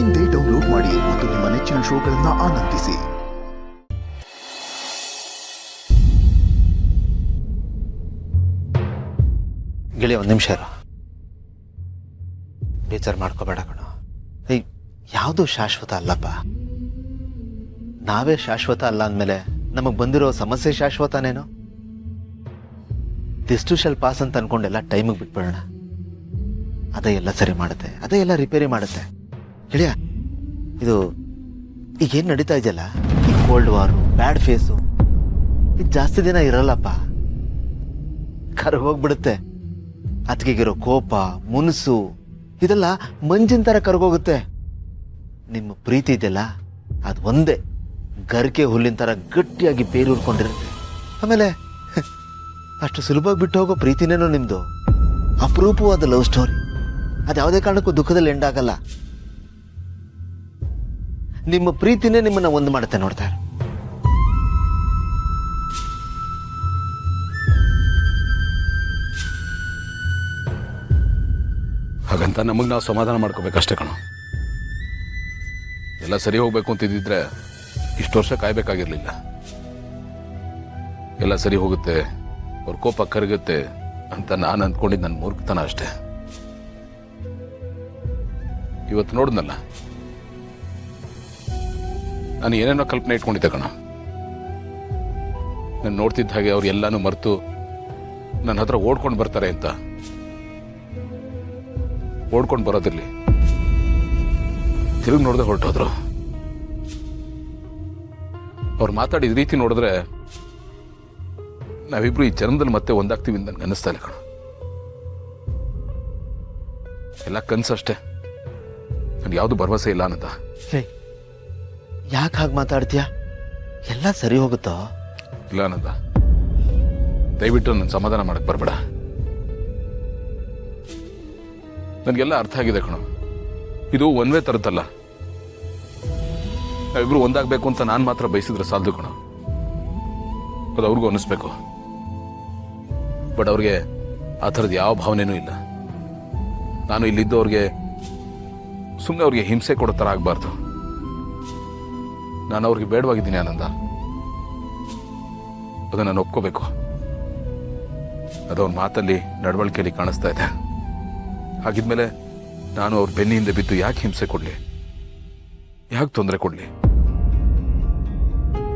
ಇಂದೇ ಡೌನ್ಲೋಡ್ ಮಾಡಿ ಮತ್ತು ನಿಮ್ಮ ನೆಚ್ಚಿನ ಶೋಗಳನ್ನು ಆನಂದಿಸಿ. ಗೆಳೆಯ, ಒಂದು ನಿಮಿಷ ಇರು. ಬೇಜಾರು ಮಾಡ್ಕೋಬೇಡ ಕಣ. ಯಾವುದು ಶಾಶ್ವತ ಅಲ್ಲಪ್ಪ. ನಾವೇ ಶಾಶ್ವತ ಅಲ್ಲ ಅಂದಮೇಲೆ ನಮಗೆ ಬಂದಿರೋ ಸಮಸ್ಯೆ ಶಾಶ್ವತನೇನು? ದಿಸ್ ಟು ಶಾಲ್ ಪಾಸ್ ಅಂತ ಅನ್ಕೊಂಡೆಲ್ಲ ಟೈಮಿಗೆ ಬಿಟ್ಬಿಡೋಣ. ಅದೇ ಎಲ್ಲ ಸರಿ ಮಾಡುತ್ತೆ, ಅದೇ ಎಲ್ಲ ರಿಪೇರಿ ಮಾಡುತ್ತೆ. ಗೆಳೆಯ, ಇದು ಈಗೇನು ನಡೀತಾ ಇದೆಯಲ್ಲ, ಈ ಕೋಲ್ಡ್ ವಾರು, ಬ್ಯಾಡ್ ಫೇಸು, ಇದು ಜಾಸ್ತಿ ದಿನ ಇರಲ್ಲಪ್ಪ, ಕರಗೋಗ್ಬಿಡುತ್ತೆ. ಅದಕ್ಕಿರೋ ಕೋಪ, ಮುನ್ಸು ಇದೆಲ್ಲ ಮಂಜಿನ ಥರ ಕರಗೋಗುತ್ತೆ. ನಿಮ್ಮ ಪ್ರೀತಿ ಇದೆಯಲ್ಲ, ಅದು ಒಂದೇ ಗರಿಕೆ ಹುಲ್ಲಿನ ಥರ ಗಟ್ಟಿಯಾಗಿ ಬೇರೂರ್ಕೊಂಡಿರುತ್ತೆ. ಆಮೇಲೆ ಅಷ್ಟು ಸುಲಭವಾಗಿ ಬಿಟ್ಟು ಹೋಗೋ ಪ್ರೀತಿನೇನೋ ನಿಮ್ಮದು. ಅಪರೂಪವಾದ ಲವ್ ಸ್ಟೋರಿ. ಅದು ಯಾವುದೇ ಕಾರಣಕ್ಕೂ ದುಃಖದಲ್ಲಿ ಎಂಡ್ ಆಗಲ್ಲ. ನಿಮ್ಮ ಪ್ರೀತಿನೇ ನಿಮ್ಮನ್ನ ಒಂದು ಮಾಡುತ್ತೆ. ನೋಡ್ತಾರೆ ಹಾಗಂತ ನಮಗೆ ನಾವು ಸಮಾಧಾನ ಮಾಡ್ಕೋಬೇಕಷ್ಟೇ ಕಣ. ಎಲ್ಲ ಸರಿ ಹೋಗ್ಬೇಕು ಅಂತಿದ್ದಿದ್ರೆ ಇಷ್ಟು ವರ್ಷ ಕಾಯ್ಬೇಕಾಗಿರ್ಲಿಲ್ಲ. ಎಲ್ಲ ಸರಿ ಹೋಗುತ್ತೆ, ಅವ್ರ ಕೋಪ ಕರಗುತ್ತೆ ಅಂತ ನಾನು ಅಂದ್ಕೊಂಡಿದ್ದು ನನ್ನ ಮೂರ್ಖತನ ಅಷ್ಟೇ. ಇವತ್ತು ನೋಡಿದ್ನಲ್ಲ, ನಾನು ಏನೇನೋ ಕಲ್ಪನೆ ಇಟ್ಕೊಂಡಿದ್ದೆ ಕಣ. ನಾನು ನೋಡ್ತಿದ್ದ ಹಾಗೆ ಅವ್ರು ಎಲ್ಲಾನು ಮರೆತು ನನ್ನ ಹತ್ರ ಓಡ್ಕೊಂಡು ಬರ್ತಾರೆ ಅಂತ. ಓಡ್ಕೊಂಡು ಬರೋದಿರ್ಲಿ, ತಿರುಗಿ ನೋಡ್ದೆ ಹೊರಟೋದ್ರು. ಅವ್ರು ಮಾತಾಡಿದ ರೀತಿ ನೋಡಿದ್ರೆ ನಾವಿಬ್ರು ಈ ಜನ್ಮದಲ್ಲಿ ಮತ್ತೆ ಒಂದಾಗ್ತೀವಿ ಅಂತ ನನಗೆ ಅನ್ನಿಸ್ತಾ ಇಲ್ಲ ಕಣ. ಎಲ್ಲ ಕನ್ಸಷ್ಟೇ, ನನ್ಗೆ ಯಾವುದು ಭರವಸೆ ಇಲ್ಲ ಅನ್ನದ. ಯಾಕೆ ಹಾಗೆ ಮಾತಾಡ್ತೀಯ? ಎಲ್ಲ ಸರಿ ಹೋಗುತ್ತೋ? ಇಲ್ಲ ಅನ್ನದ, ದಯವಿಟ್ಟು ನನ್ನ ಸಮಾಧಾನ ಮಾಡಕ್ ಬರಬೇಡ. ನನಗೆಲ್ಲ ಅರ್ಥ ಆಗಿದೆ ಕಣ. ಇದು ಒಂದೇ ಥರದ್ದಲ್ಲ. ನಾವಿಬ್ರು ಒಂದಾಗಬೇಕು ಅಂತ ನಾನು ಮಾತ್ರ ಬಯಸಿದ್ರೆ ಸಾಲದು ಕಣ. ಅದು ಅವ್ರಿಗೂ ಅನ್ನಿಸ್ಬೇಕು. ಬಟ್ ಅವ್ರಿಗೆ ಆ ಥರದ್ದು ಯಾವ ಭಾವನೆನೂ ಇಲ್ಲ. ನಾನು ಇಲ್ಲಿದ್ದು ಅವ್ರಿಗೆ ಸುಮ್ಮನೆ ಅವ್ರಿಗೆ ಹಿಂಸೆ ಕೊಡೋ ಥರ ಆಗಬಾರ್ದು. ನಾನು ಅವ್ರಿಗೆ ಬೇಡವಾಗಿದ್ದೀನಿ ಆನಂದ. ಅದನ್ನು ನಾನು ಒಪ್ಕೋಬೇಕು. ಅದವ್ರ ಮಾತಲ್ಲಿ, ನಡವಳಿಕೆಯಲ್ಲಿ ಕಾಣಿಸ್ತಾ ಇದೆ. ಹಾಗಿದ್ಮೇಲೆ ನಾನು ಅವ್ರ ಬೆನ್ನಿಂದ ಬಿದ್ದು ಯಾಕೆ ಹಿಂಸೆ ಕೊಡಲಿ, ಯಾಕೆ ತೊಂದರೆ ಕೊಡಲಿ?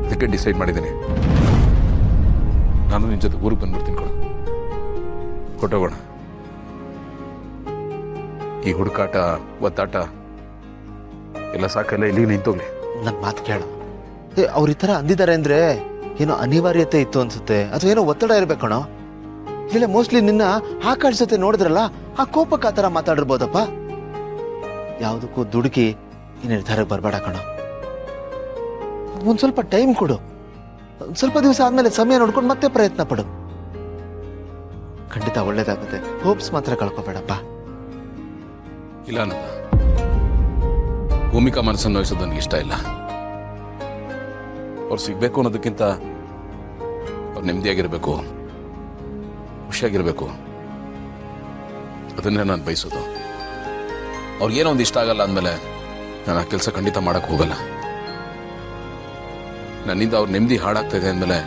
ಅದಕ್ಕೆ ಡಿಸೈಡ್ ಮಾಡಿದ್ದೀನಿ, ನಾನು ನಿನ್ನ ಜೊತೆ ಊರಿಗೆ ಬಂದ್ಬಿಡ್ತೀನಿ ಕಣ. ಹೊಟ್ಟೋಗೋಣ. ಈ ಹುಡುಕಾಟ, ಒತ್ತಾಟ ಎಲ್ಲ ಸಾಕಲ್ಲ, ಇಲ್ಲಿಗೆ ನಿಂತೋಗ್ಲಿ. ನನ್ನ ಮಾತು ಕೇಳ. ಅವ್ರ ಈ ಥರ ಅಂದಿದ್ದಾರೆ ಅಂದರೆ ಏನೋ ಅನಿವಾರ್ಯತೆ ಇತ್ತು ಅನ್ಸುತ್ತೆ, ಅಥವಾ ಏನೋ ಒತ್ತಡ ಇರಬೇಕಣೋ. ಇಲ್ಲ, ಮೋಸ್ಟ್ಲಿ ನಿನ್ನ ಆಕಾಶ ಜೊತೆ ನೋಡಿದ್ರಲ್ಲ, ಆ ಕೋಪಕ್ಕೆ ಆ ಥರ ಮಾತಾಡಿರ್ಬೋದಪ್ಪ. ಯಾವುದಕ್ಕೂ ದುಡುಕಿ ಈ ನಿರ್ಧಾರಕ್ಕೆ ಬರಬೇಡ ಕಣ. ಒಂದು ಸ್ವಲ್ಪ ಟೈಮ್ ಕೊಡು. ಸ್ವಲ್ಪ ದಿವಸ ಆದ್ಮೇಲೆ ಸಮಯ ನೋಡ್ಕೊಂಡು ಮತ್ತೆ ಪ್ರಯತ್ನ ಪಡು. ಖಂಡಿತ ಒಳ್ಳೇದಾಗುತ್ತೆ. ಹೋಪ್ಸ್ ಮಾತ್ರ ಕಳ್ಕೊಬೇಡಪ್ಪ. ಇಲ್ಲ ಅನ್ನದ, ಭೂಮಿಕಾ ಮನಸ್ಸನ್ನು ನೋಯಿಸೋದು ನನಗೆ ಇಷ್ಟ ಇಲ್ಲ. ಅವ್ರು ಸಿಗ್ಬೇಕು ಅನ್ನೋದಕ್ಕಿಂತ ಅವ್ರು ನೆಮ್ಮದಿಯಾಗಿರ್ಬೇಕು, ಖುಷಿಯಾಗಿರ್ಬೇಕು, ಅದನ್ನೇ ನಾನು ಬಯಸೋದು. ಅವ್ರಿಗೇನೋ ಒಂದು ಇಷ್ಟ ಆಗಲ್ಲ ಅಂದಮೇಲೆ ನಾನು ಆ ಕೆಲಸ ಖಂಡಿತ ಮಾಡಕ್ಕೆ ಹೋಗಲ್ಲ. ನನ್ನಿಂದ ಅವ್ರ ನೆಮ್ಮದಿ ಹಾಳಾಗ್ತಾ ಇದೆ ಅಂದಮೇಲೆ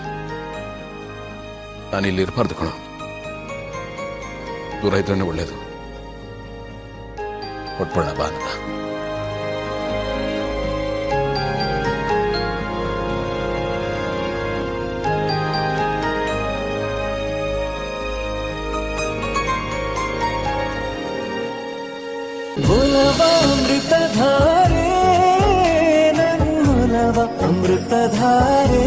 ನಾನು ಇಲ್ಲಿ ಇರಬಾರ್ದು ಕಣ. ದೂರ ಇದ್ರೇನೆ ಒಳ್ಳೇದು. ಹೊಟ್ಬಿಡೋಣ ಬಾ ಅಂತ. ಅಮೃತಧಾರೆ, ನನ್ನ ಅಮೃತಧಾರೆ.